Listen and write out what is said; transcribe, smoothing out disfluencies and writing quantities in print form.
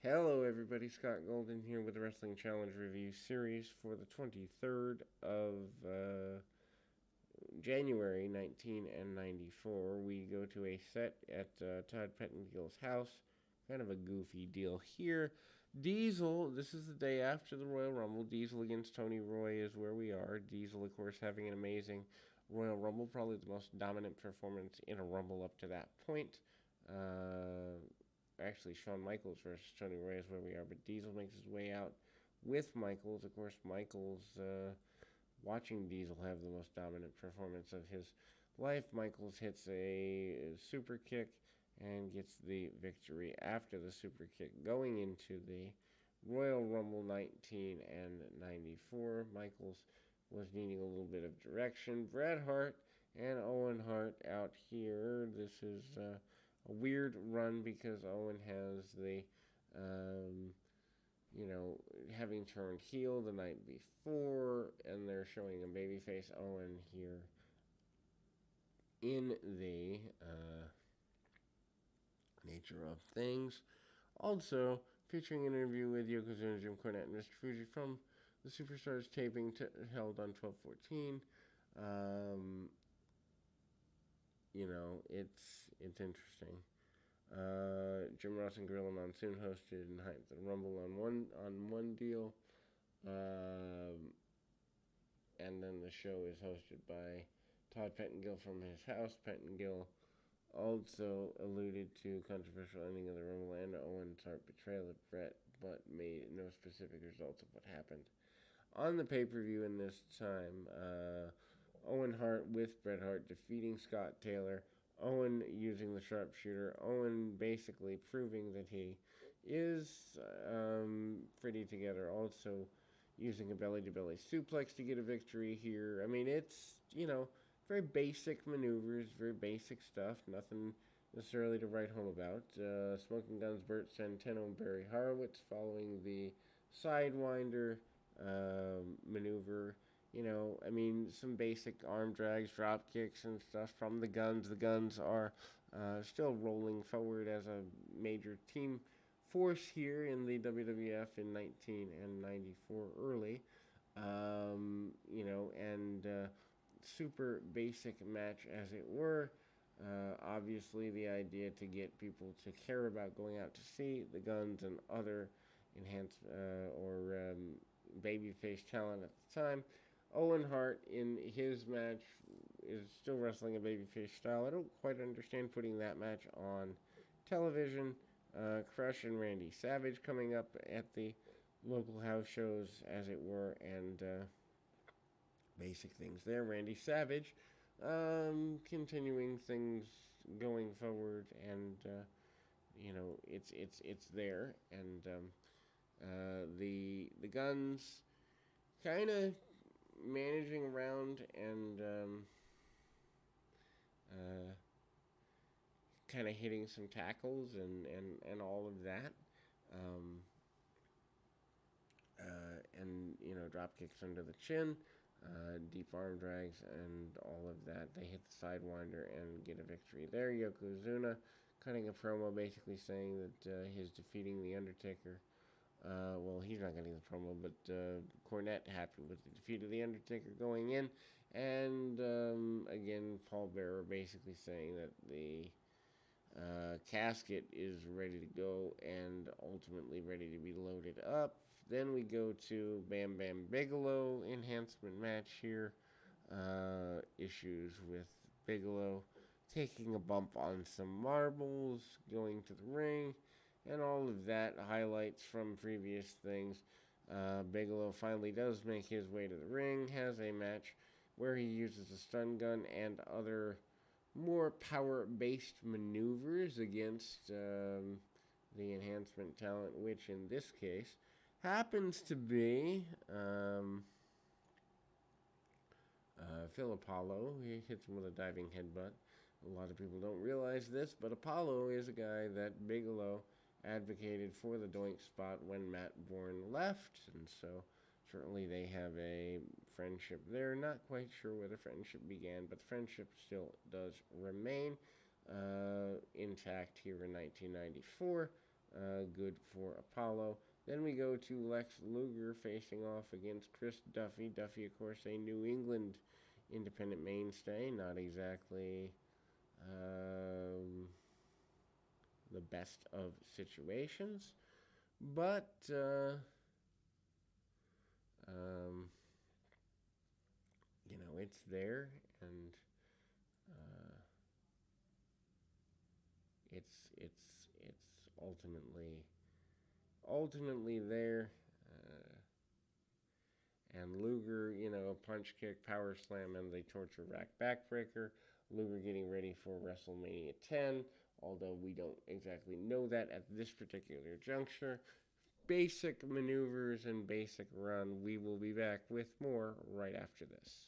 Hello, everybody. Scott Golden here with the Wrestling Challenge Review Series for the 23rd of January 1994. We go to a set at Todd Pettingill's house. Kind of a goofy deal here. Diesel, this is the day after the Royal Rumble. Diesel against Tony Roy is where we are. Diesel, of course, having an amazing Royal Rumble. Probably the most dominant performance in a Rumble up to that point. Actually, Shawn Michaels versus Tony Roy is where we are, but Diesel makes his way out with Michaels. Of course, Michaels, watching Diesel have the most dominant performance of his life. Michaels hits a super kick and gets the victory after the super kick, going into the Royal Rumble 19 and 94. Michaels was needing a little bit of direction. Bret Hart and Owen Hart out here. This is a weird run because Owen has the, having turned heel the night before, and they're showing a babyface Owen here in the nature of things. Also, featuring an interview with Yokozuna, Jim Cornette, and Mr. Fuji from the Superstars taping held on 12/14. It's interesting. Jim Ross and Gorilla Monsoon hosted and hyped the Rumble on one deal, and then the show is hosted by Todd Pettengill from his house. Pettengill also alluded to controversial ending of the Rumble and Owen's Hart betrayal of Bret, but made no specific results of what happened on the pay-per-view in this time. Owen Hart with Bret Hart defeating Scott Taylor. Owen using the sharpshooter. Owen basically proving that he is pretty together. Also using a belly-to-belly suplex to get a victory here. I mean, it's, very basic maneuvers, very basic stuff. Nothing necessarily to write home about. Smoking Guns, Burt Santeno, and Barry Horowitz following the Sidewinder maneuver. Some basic arm drags, drop kicks, and stuff from the Guns. The Guns are still rolling forward as a major team force here in the WWF in 19 and 94 early. Super basic match as it were. Obviously, the idea to get people to care about going out to see the Guns and other enhanced or babyface talent at the time. Owen Hart in his match is still wrestling a babyface style. I don't quite understand putting that match on television. Crush and Randy Savage coming up at the local house shows, as it were, and basic things there. Randy Savage continuing things going forward, and it's there, and the Guns kind of managing around and kind of hitting some tackles and all of that. Drop kicks under the chin, deep arm drags, and all of that. They hit the Sidewinder and get a victory there. Yokozuna cutting a promo basically saying that he's defeating The Undertaker. He's not getting the promo, but Cornette happy with the defeat of The Undertaker going in. And again, Paul Bearer basically saying that the casket is ready to go and ultimately ready to be loaded up. Then we go to Bam Bam Bigelow enhancement match here. Issues with Bigelow taking a bump on some marbles, going to the ring, and all of that. Highlights from previous things. Bigelow finally does make his way to the ring, has a match where he uses a stun gun and other more power-based maneuvers against the enhancement talent, which in this case happens to be Phil Apollo. He hits him with a diving headbutt. A lot of people don't realize this, but Apollo is a guy that Bigelow advocated for the doink spot when Matt Bourne left, and so certainly they have a friendship there. Not quite sure where the friendship began, but the friendship still does remain intact here in 1994. good for Apollo. Then we go to Lex Luger facing off against Chris Duffy. Duffy, of course, a New England independent mainstay, not exactly the best of situations, but um, it's there, and uh, it's ultimately there. And Luger, punch kick, power slam, and the torture rack backbreaker. Luger getting ready for WrestleMania 10, although we don't exactly know that at this particular juncture. Basic maneuvers and basic run. We will be back with more right after this.